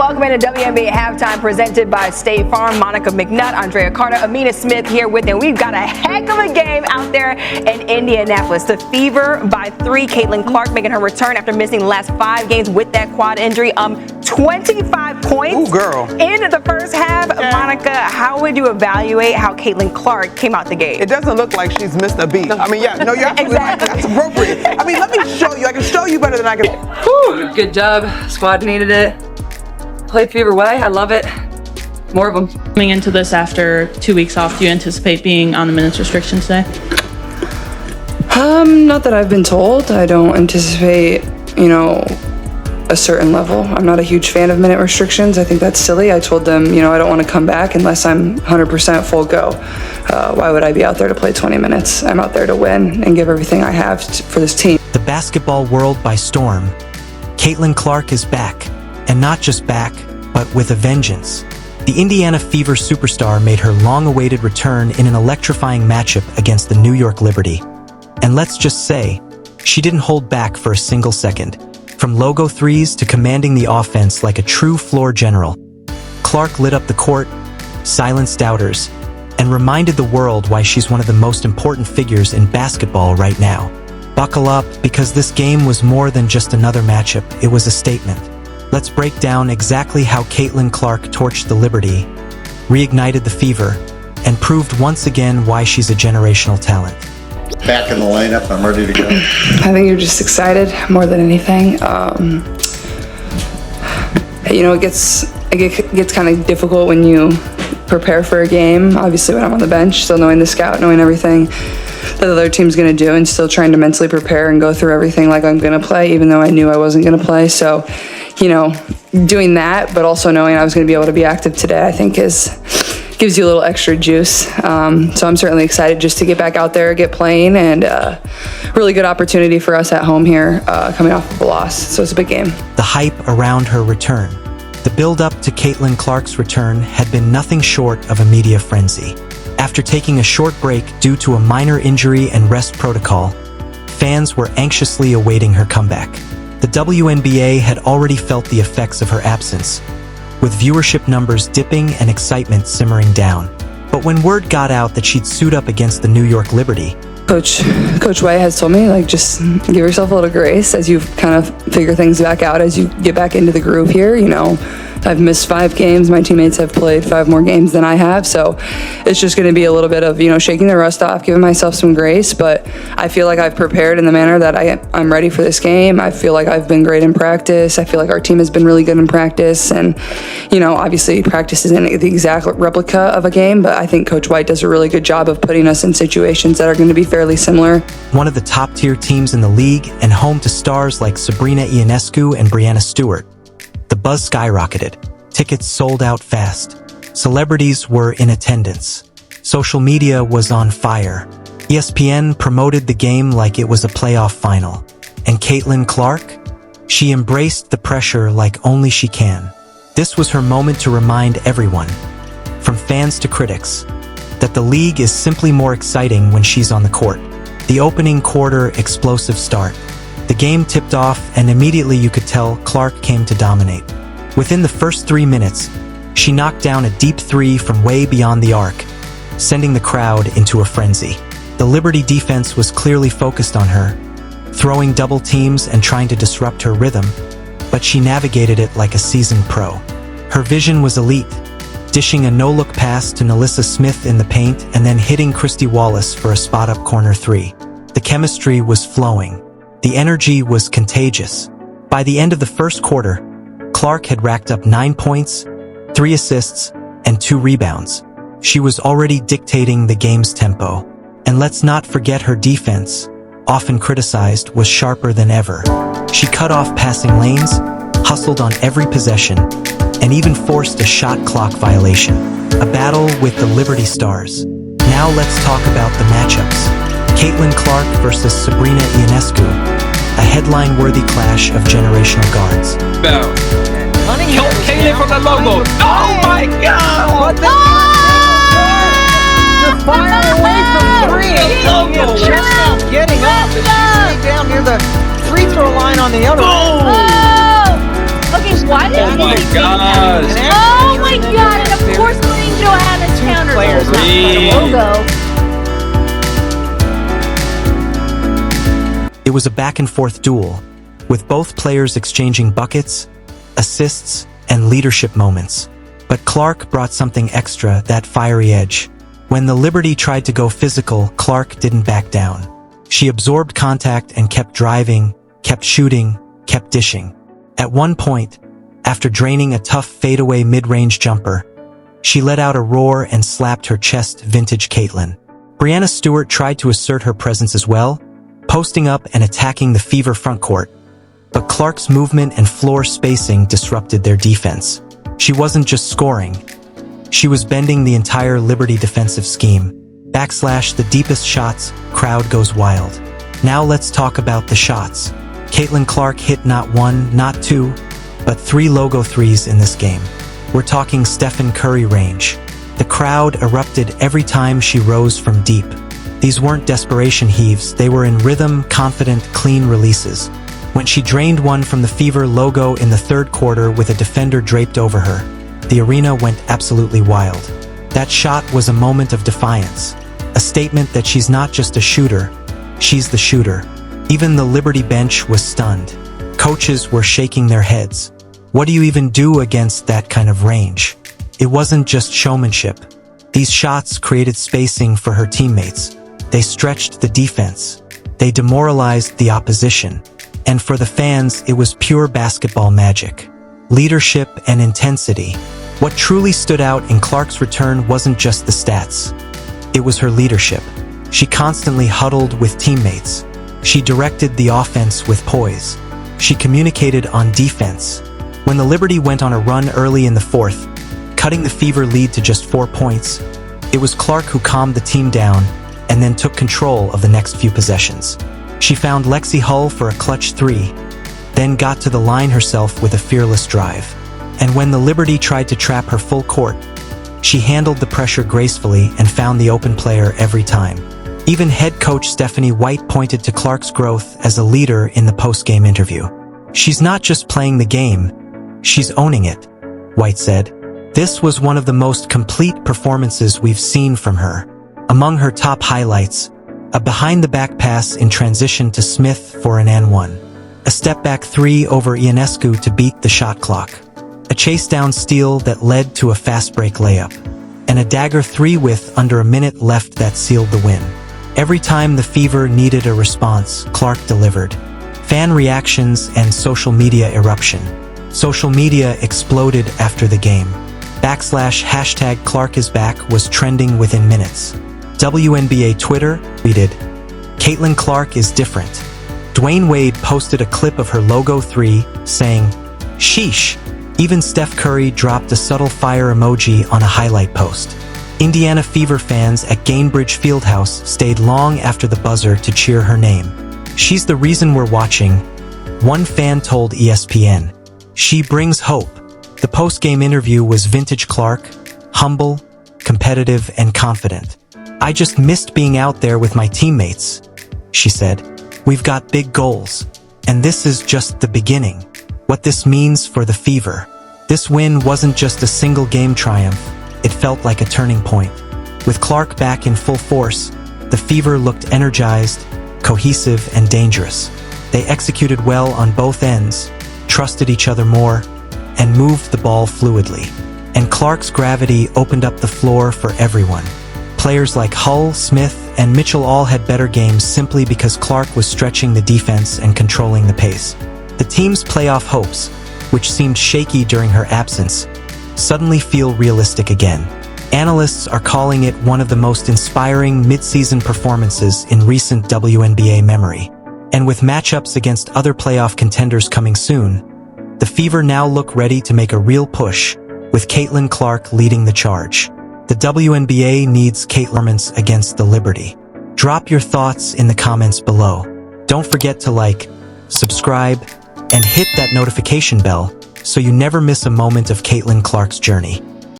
Welcome into WNBA Halftime presented by State Farm. Monica McNutt, Andrea Carter, Amina Smith here with you. We've got a heck of a game out there in Indianapolis. The Fever by 3. Caitlin Clark making her return after missing the last 5 games with that quad injury. 25 points in the first half. Yeah. Monica, how would you evaluate how Caitlin Clark came out the game? It doesn't look like she's missed a beat. I mean, yeah, no, you're absolutely right. That's appropriate. I mean, let me show you. I can show you better than I can. Whew, good job. Squad needed it. Played Fever way. I love it. More of them. Coming into this after 2 weeks off, do you anticipate being on the minutes restriction today? Not that I've been told. I don't anticipate, a certain level. I'm not a huge fan of minute restrictions. I think that's silly. I told them, I don't want to come back unless I'm 100% full go. Why would I be out there to play 20 minutes? I'm out there to win and give everything I have for this team. The basketball world by storm. Caitlin Clark is back. And not just back, but with a vengeance. The Indiana Fever superstar made her long-awaited return in an electrifying matchup against the New York Liberty. And let's just say, she didn't hold back for a single second. From logo threes to commanding the offense like a true floor general, Clark lit up the court, silenced doubters, and reminded the world why she's one of the most important figures in basketball right now. Buckle up, because this game was more than just another matchup, it was a statement. Let's break down exactly how Caitlin Clark torched the Liberty, reignited the Fever, and proved once again why she's a generational talent. Back in the lineup, I'm ready to go. I think you're just excited more than anything. It gets kind of difficult when you prepare for a game. Obviously, when I'm on the bench, still knowing the scout, knowing everything that the other team's going to do, and still trying to mentally prepare and go through everything like I'm going to play, even though I knew I wasn't going to play. So, doing that, but also knowing I was going to be able to be active today, I think gives you a little extra juice. So I'm certainly excited just to get back out there, get playing, and really good opportunity for us at home here, coming off of a loss. So it's a big game. The hype around her return. The build-up to Caitlin Clark's return had been nothing short of a media frenzy. After taking a short break due to a minor injury and rest protocol, fans were anxiously awaiting her comeback. The WNBA had already felt the effects of her absence, with viewership numbers dipping and excitement simmering down. But when word got out that she'd suit up against the New York Liberty, Coach White has told me, just give yourself a little grace as you kind of figure things back out, as you get back into the groove here. I've missed 5 games. My teammates have played 5 more games than I have. So it's just going to be a little bit of, shaking the rust off, giving myself some grace. But I feel like I've prepared in the manner that I'm ready for this game. I feel like I've been great in practice. I feel like our team has been really good in practice. And, obviously practice isn't the exact replica of a game, but I think Coach White does a really good job of putting us in situations that are going to be fairly similar. One of the top-tier teams in the league and home to stars like Sabrina Ionescu and Brianna Stewart, the buzz skyrocketed. Tickets sold out fast. Celebrities were in attendance. Social media was on fire. ESPN promoted the game like it was a playoff final. And Caitlin Clark? She embraced the pressure like only she can. This was her moment to remind everyone, from fans to critics, that the league is simply more exciting when she's on the court. The opening quarter explosive start. The game tipped off, and immediately you could tell Clark came to dominate. Within the first 3 minutes, she knocked down a deep 3 from way beyond the arc, sending the crowd into a frenzy. The Liberty defense was clearly focused on her, throwing double teams and trying to disrupt her rhythm, but she navigated it like a seasoned pro. Her vision was elite, dishing a no-look pass to Nalissa Smith in the paint and then hitting Christy Wallace for a spot-up corner 3. The chemistry was flowing. The energy was contagious. By the end of the first quarter, Clark had racked up 9 points, 3 assists, and 2 rebounds. She was already dictating the game's tempo. And let's not forget her defense, often criticized, was sharper than ever. She cut off passing lanes, hustled on every possession, and even forced a shot clock violation. A battle with the Liberty Stars. Now let's talk about the matchups. Caitlin Clark versus Sabrina Ionescu, a headline-worthy clash of generational guards. Caitlin from the logo. Oh my God! Just fire away from 3. Just getting up and she's down near the free throw line on the other end. Look Why did Oh my gosh. Oh my god, and of course Queen Johanna's counter players goes not logo. It was a back-and-forth duel, with both players exchanging buckets, assists, and leadership moments. But Clark brought something extra, that fiery edge. When the Liberty tried to go physical, Clark didn't back down. She absorbed contact and kept driving, kept shooting, kept dishing. At one point, after draining a tough fadeaway mid-range jumper, she let out a roar and slapped her chest, vintage Caitlin. Breanna Stewart tried to assert her presence as well, posting up and attacking the Fever frontcourt, but Clark's movement and floor spacing disrupted their defense. She wasn't just scoring. She was bending the entire Liberty defensive scheme. Backslash the deepest shots, crowd goes wild. Now let's talk about the shots. Caitlin Clark hit not one, not two, but 3 logo threes in this game. We're talking Stephen Curry range. The crowd erupted every time she rose from deep. These weren't desperation heaves, they were in rhythm, confident, clean releases. When she drained one from the Fever logo in the third quarter with a defender draped over her, the arena went absolutely wild. That shot was a moment of defiance. A statement that she's not just a shooter, she's the shooter. Even the Liberty bench was stunned. Coaches were shaking their heads. What do you even do against that kind of range? It wasn't just showmanship. These shots created spacing for her teammates. They stretched the defense. They demoralized the opposition. And for the fans, it was pure basketball magic. Leadership and intensity. What truly stood out in Clark's return wasn't just the stats. It was her leadership. She constantly huddled with teammates. She directed the offense with poise. She communicated on defense. When the Liberty went on a run early in the fourth, cutting the Fever lead to just 4 points, it was Clark who calmed the team down and then took control of the next few possessions. She found Lexi Hull for a clutch 3, then got to the line herself with a fearless drive. And when the Liberty tried to trap her full court, she handled the pressure gracefully and found the open player every time. Even head coach Stephanie White pointed to Clark's growth as a leader in the post-game interview. She's not just playing the game, she's owning it, White said. This was one of the most complete performances we've seen from her. Among her top highlights, a behind-the-back pass in transition to Smith for an and-one. A step-back 3 over Ionescu to beat the shot clock. A chase-down steal that led to a fast-break layup. And a dagger 3 with under a minute left that sealed the win. Every time the Fever needed a response, Clark delivered. Fan reactions and social media eruption. Social media exploded after the game. #hashtag Clark is back was trending within minutes. WNBA Twitter tweeted, Caitlin Clark is different. Dwayne Wade posted a clip of her logo 3, saying, sheesh. Even Steph Curry dropped a subtle fire emoji on a highlight post. Indiana Fever fans at Gainbridge Fieldhouse stayed long after the buzzer to cheer her name. She's the reason we're watching, one fan told ESPN. She brings hope. The post-game interview was vintage Clark, humble, competitive, and confident. I just missed being out there with my teammates, she said. We've got big goals, and this is just the beginning. What this means for the Fever. This win wasn't just a single game triumph, it felt like a turning point. With Clark back in full force, the Fever looked energized, cohesive, and dangerous. They executed well on both ends, trusted each other more, and moved the ball fluidly. And Clark's gravity opened up the floor for everyone. Players like Hull, Smith, and Mitchell all had better games simply because Clark was stretching the defense and controlling the pace. The team's playoff hopes, which seemed shaky during her absence, suddenly feel realistic again. Analysts are calling it one of the most inspiring mid-season performances in recent WNBA memory. And with matchups against other playoff contenders coming soon, the Fever now look ready to make a real push, with Caitlin Clark leading the charge. The WNBA needs Caitlin against the Liberty. Drop your thoughts in the comments below. Don't forget to like, subscribe, and hit that notification bell so you never miss a moment of Caitlin Clark's journey.